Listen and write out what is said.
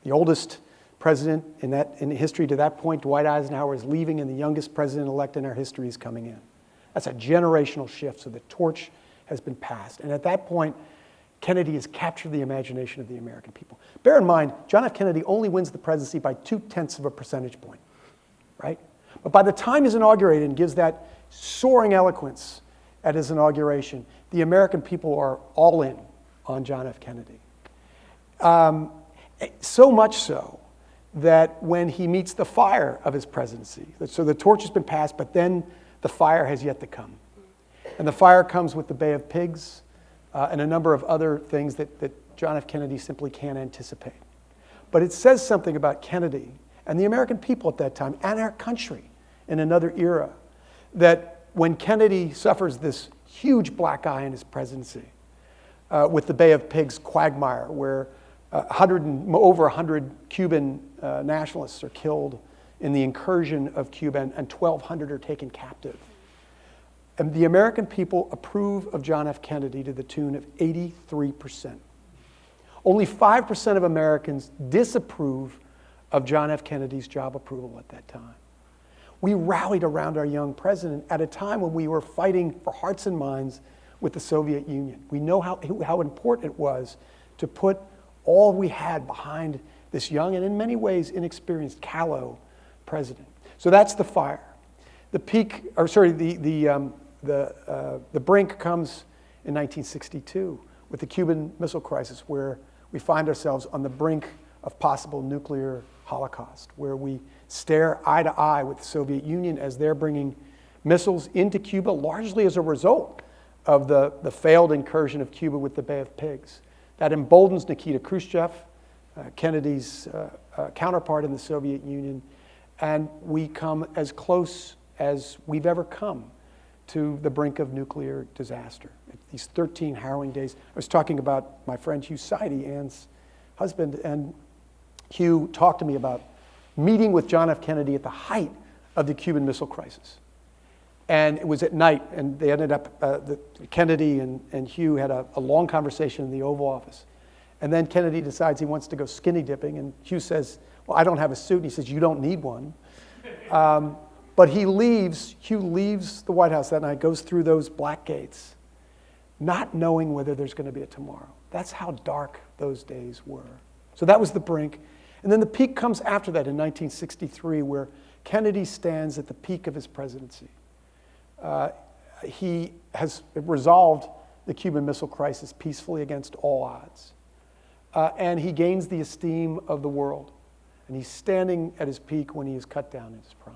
The oldest president in history to that point, Dwight Eisenhower, is leaving, and the youngest president-elect in our history is coming in. That's a generational shift, so the torch has been passed. And at that point, Kennedy has captured the imagination of the American people. Bear in mind, John F. Kennedy only wins the presidency by 0.2 of a percentage point, right? But by the time he's inaugurated and gives that soaring eloquence at his inauguration, the American people are all in on John F. Kennedy. So much so that when he meets the fire of his presidency, so the torch has been passed, but then the fire has yet to come. And the fire comes with the Bay of Pigs and a number of other things that John F. Kennedy simply can't anticipate. But it says something about Kennedy and the American people at that time and our country in another era, that when Kennedy suffers this huge black eye in his presidency with the Bay of Pigs quagmire, where over 100 Cuban nationalists are killed in the incursion of Cuba, and 1,200 are taken captive. And the American people approve of John F. Kennedy to the tune of 83%. Only 5% of Americans disapprove of John F. Kennedy's job approval at that time. We rallied around our young president at a time when we were fighting for hearts and minds with the Soviet Union. We know how important it was to put all we had behind this young and in many ways inexperienced, callow president. So that's the fire. The peak, or sorry, the brink comes in 1962 with the Cuban Missile Crisis, where we find ourselves on the brink of possible nuclear holocaust, where we stare eye to eye with the Soviet Union as they're bringing missiles into Cuba, largely as a result of the failed incursion of Cuba with the Bay of Pigs. That emboldens Nikita Khrushchev, Kennedy's counterpart in the Soviet Union, and we come as close as we've ever come to the brink of nuclear disaster. These 13 harrowing days. I was talking about my friend Hugh Sidey, Ann's husband, and Hugh talked to me about meeting with John F. Kennedy at the height of the Cuban Missile Crisis. And it was at night, and they ended up, Kennedy and Hugh had a long conversation in the Oval Office. And then Kennedy decides he wants to go skinny dipping, and Hugh says, well, I don't have a suit. And he says, you don't need one. But Hugh leaves the White House that night, goes through those black gates, not knowing whether there's going to be a tomorrow. That's how dark those days were. So that was the brink. And then the peak comes after that in 1963, where Kennedy stands at the peak of his presidency. He has resolved the Cuban Missile Crisis peacefully against all odds. And he gains the esteem of the world. And he's standing at his peak when he is cut down in his prime.